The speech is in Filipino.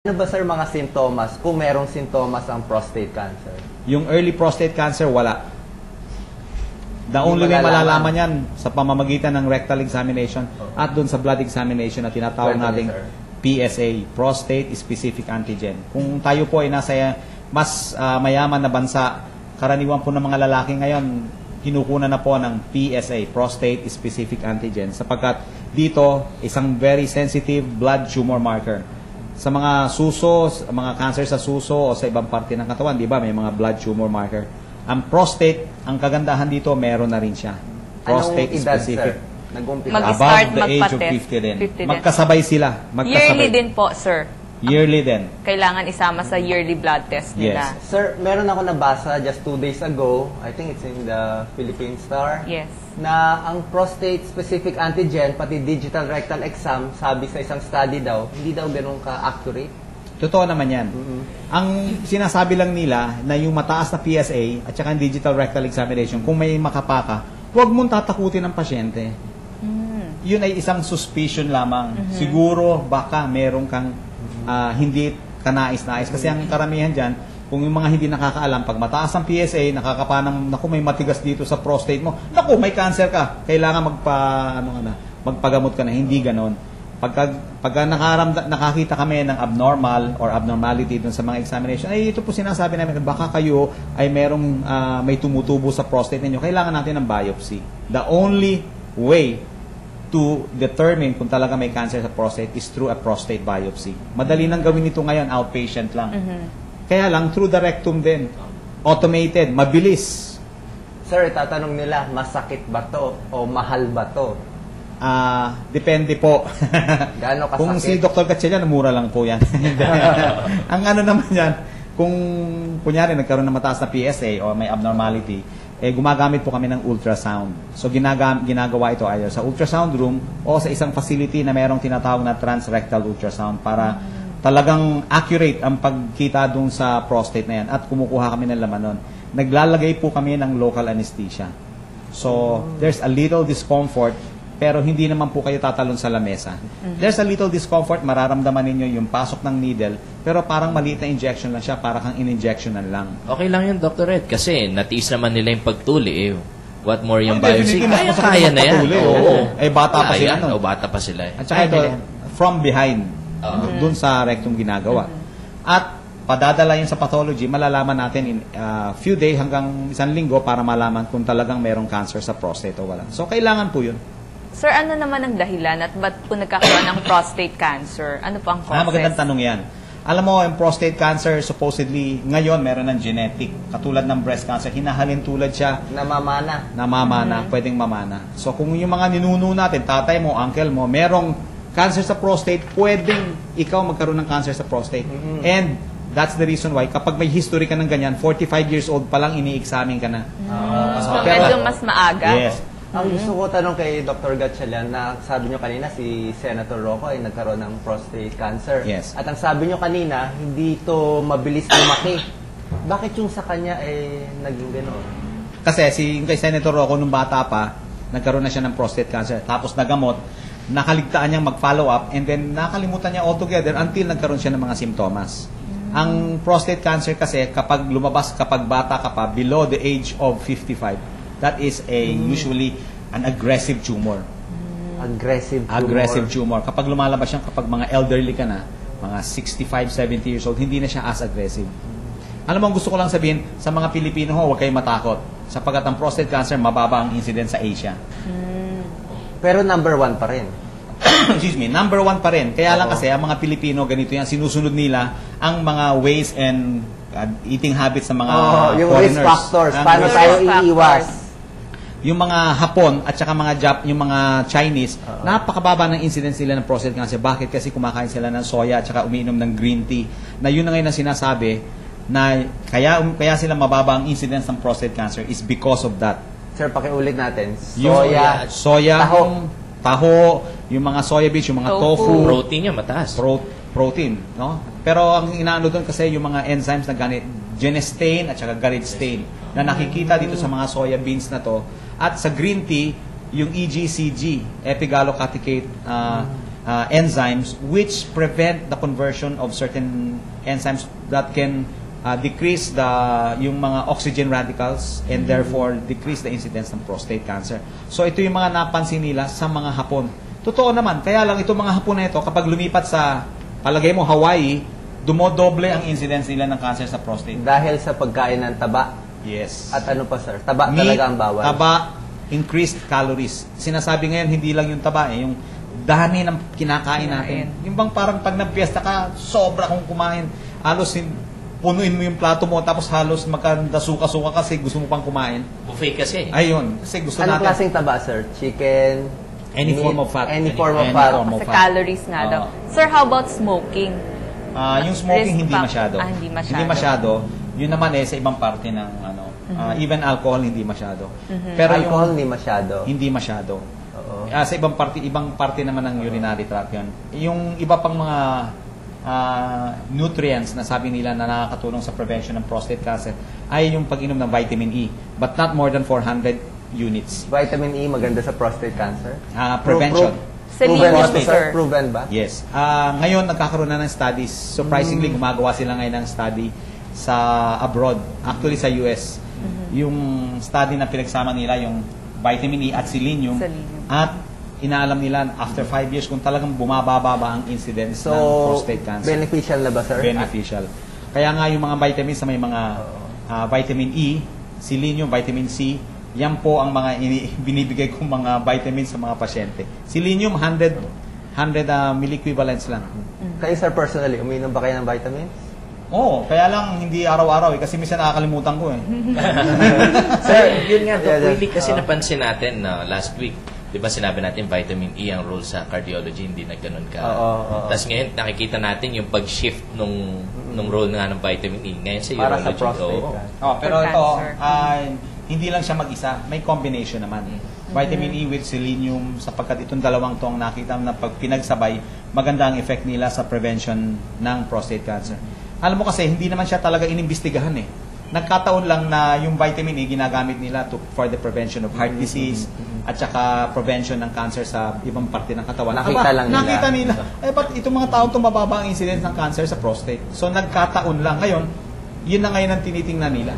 Ano ba sir mga sintomas kung merong sintomas ang prostate cancer? Yung early prostate cancer, wala. The only way malalaman yan sa pamamagitan ng rectal examination at dun sa blood examination na tinatawag nating PSA, Prostate Specific Antigen. Kung tayo po ay nasa mas mayaman na bansa, karaniwan po ng mga lalaki ngayon, kinukunan na po ng PSA, Prostate Specific Antigen, sapagkat dito, isang very sensitive blood tumor marker. Sa mga suso, mga cancer sa suso o sa ibang parte ng katawan, di ba, may mga blood tumor marker. Ang prostate, ang kagandahan dito, meron na rin siya. Prostate edad, specific. Mag-start Above the age of 50 din. Magkasabay sila. Yearly din po, sir. Yearly din. Kailangan isama sa yearly blood test nila. Yes. Sir, meron ako nabasa just 2 days ago, I think it's in the Philippine Star, Yes. na ang prostate-specific antigen, pati digital rectal exam, sabi sa isang study daw, hindi daw ganun ka-accurate. Totoo naman yan. Ang sinasabi lang nila na yung mataas na PSA at saka yung digital rectal examination, kung may makapaka, huwag mong tatakutin ng pasyente. Yun ay isang suspicion lamang. Siguro baka meron kang hindi kanais-nais. Kasi ang karamihan dyan, kung yung mga hindi nakakaalam, pag mataas ang PSA, nakakapanang, naku, may matigas dito sa prostate mo, naku, may cancer ka, kailangan magpagamot ka na. Hindi ganon. Pagka nakakita kami ng abnormal or abnormality dun sa mga examination, ay ito po sinasabi namin, baka kayo ay may tumutubo sa prostate ninyo, kailangan natin ng biopsy. The only way to determine kung talaga may cancer sa prostate is through a prostate biopsy. Madali nang gawin ito ngayon, outpatient lang. Kaya lang, through the rectum din. Automated, mabilis. Sir, itatanong nila, masakit ba to o mahal ba to? Depende po. Gaano kasakit? Kung si Dr. Gatchalian, mura lang po yan. Ang ano naman yan, kung kunyari nagkaroon ng mataas na PSA o may abnormality, gumagamit po kami ng ultrasound. So ginagawa ito either sa ultrasound room o sa isang facility na mayroong tinatawag na transrectal ultrasound para talagang accurate ang pagkita dun sa prostate na yan at kumukuha kami ng laman nun. Naglalagay po kami ng local anesthesia. So, there's a little discomfort pero hindi naman po kayo tatalon sa lamesa. There's a little discomfort, mararamdaman ninyo yung pasok ng needle pero parang maliit na injection lang siya, para kang in-injectionan lang. Okay lang yun, Dr. Ed, kasi natiis naman nila yung pagtuli. What more yung biopsy? Definitely, Kaya na yan. Oo. Bata pa sila. No? Bata pa sila. At saka ito, from behind. Doon sa rectum ginagawa. At padadala yun sa pathology, malalaman natin in few days hanggang 1 linggo para malaman kung talagang merong cancer sa prostate o wala. So, kailangan po yun. Sir, ano naman ang dahilan at ba't po nagkakaroon ng prostate cancer? Ano po ang causes? Magandang tanong yan. Alam mo, yung prostate cancer, supposedly, ngayon meron ng genetic. Katulad ng breast cancer, hinahalin tulad siya. Namamana, pwedeng mamana. So, kung yung mga ninuno natin, tatay mo, uncle mo, merong cancer sa prostate, pwedeng ikaw magkaroon ng cancer sa prostate. And that's the reason why, kapag may history ka ng ganyan, 45 years old pa lang, ini-examine ka na. So, medyo mas maaga? Yes. Ang gusto ko tanong kay Dr. Gatchalian, na sabi nyo kanina si Senator Rocco ay nagkaroon ng prostate cancer. Yes. At ang sabi nyo kanina, hindi ito mabilis lumaki. Bakit yung sa kanya ay naging gano'n? Kasi kay Senator Rocco, nung bata pa, nagkaroon na siya ng prostate cancer. Tapos nagamot, nakaligtaan niyang mag-follow up, and then nakalimutan niya altogether until nagkaroon siya ng mga simptomas. Ang prostate cancer kasi, kapag lumabas, kapag bata ka pa, below the age of 55, that is usually an aggressive tumor. Aggressive tumor. Kapag lumalabas yan, kapag mga elderly ka na, mga 65, 70 years old, hindi na siya as aggressive. Alam mo, gusto ko lang sabihin, sa mga Pilipino, huwag kayong matakot. Sapagkat ang prostate cancer, mababa ang incidence sa Asia. Pero number 1 pa rin. Excuse me, number 1 pa rin. Kaya lang kasi, ang mga Pilipino, ganito yan, sinusunod nila ang mga ways and eating habits ng mga yung foreigners. risk factors, paano tayo iiwas? Yung mga Hapon at saka yung mga Chinese, napakababa ng incidence nila ng prostate cancer. Bakit? Kasi kumakain sila ng soya at saka umiinom ng green tea. Na yun na ngayon ang sinasabi na kaya sila mababa ang incidence ng prostate cancer is because of that. Sir, pakiulit natin. Soya, taho, yung mga soya beans, yung mga tofu. Protein niya mataas. Protein, no? Pero ang inaano doon kasi yung mga enzymes na genistein at saka garistein na nakikita dito sa mga soya beans na to. At sa green tea, yung EGCG, epigallocatechate enzymes which prevent the conversion of certain enzymes that can decrease yung mga oxygen radicals and therefore decrease the incidence ng prostate cancer. So ito yung mga napansin nila sa mga Hapon. Totoo naman, kaya lang itong mga Hapon na ito, kapag lumipat sa, palagay mo, Hawaii, dumodoble ang incidence nila ng cancer sa prostate. Dahil sa pagkain ng taba. Yes. At ano pa, sir? Taba Meat, talaga ang bawal. taba, increased calories. Sinasabi ngayon, hindi lang yung taba, yung dami ng kinakain natin. Yung bang parang pag nagpiesta ka, sobra kong kumain. Halos punuin mo yung plato mo, tapos halos magkandasuka-suka kasi gusto mo pang kumain. Buffet kasi. Ayun, kasi gusto Anong natin. klaseng taba, sir? Chicken? Any meat, form of fat. Any form of Any fat. form of Sa fat. calories nga daw. Sir, how about smoking? Yung smoking Risk hindi fac- masyado. hindi masyado. Hindi masyado. Yun naman sa ibang parte ng even alcohol hindi masyado. Pero Alcohol, yung hindi masyado. hindi masyado. Oo. Sa ibang parte naman ng urinary tract yun. Yung iba pang mga nutrients na sabi nila na nakakatulong sa prevention ng prostate cancer ay yung pag-inom ng vitamin E, but not more than 400 units. Vitamin E maganda sa prostate cancer? Prevention. Selenium, Proven ba, sir. Proven ba? Yes. Ngayon, nagkakaroon na ng studies. Surprisingly, gumagawa sila ngayon ng study sa abroad. Actually, sa US. Yung study na pinagsama nila, yung vitamin E at selenium. Selenium. At inaalam nila after 5 years kung talagang bumababa ba ang incidence So, ng prostate cancer. beneficial na ba, sir? Beneficial. Kaya nga yung mga vitamins na may mga vitamin E, selenium, vitamin C, yan po ang mga binibigay kong mga vitamins sa mga pasyente. Selenium, 100 milliequivalents lang. Kayo, sir, personally, uminom ba kayo ng vitamins? Oo, kaya lang hindi araw-araw kasi minsan nakakalimutan ko Sir, yun nga, Yeah, Doc Willie, kasi napansin natin na last week, di ba sinabi natin vitamin E ang role sa cardiology, hindi na ganun ka. Oo. Tapos ngayon, nakikita natin yung pag-shift nung role nga ng vitamin E. Ngayon sa Para sa urology. prostate. Oh, pero For ito, cancer. hindi lang siya mag-isa, may combination naman. Vitamin E with selenium, sapagkat itong dalawang to ang nakita na pag pinagsabay, maganda ang effect nila sa prevention ng prostate cancer. Alam mo kasi, hindi naman siya talaga inimbestigahan Nagkataon lang na yung vitamin E ginagamit nila for the prevention of heart disease at saka prevention ng cancer sa ibang parte ng katawan. Nakita lang nila. Nakita nila. Ba't itong mga taong mababa ang incidence ng cancer sa prostate? So nagkataon lang. Ngayon, yun na ngayon ang tinitingnan nila.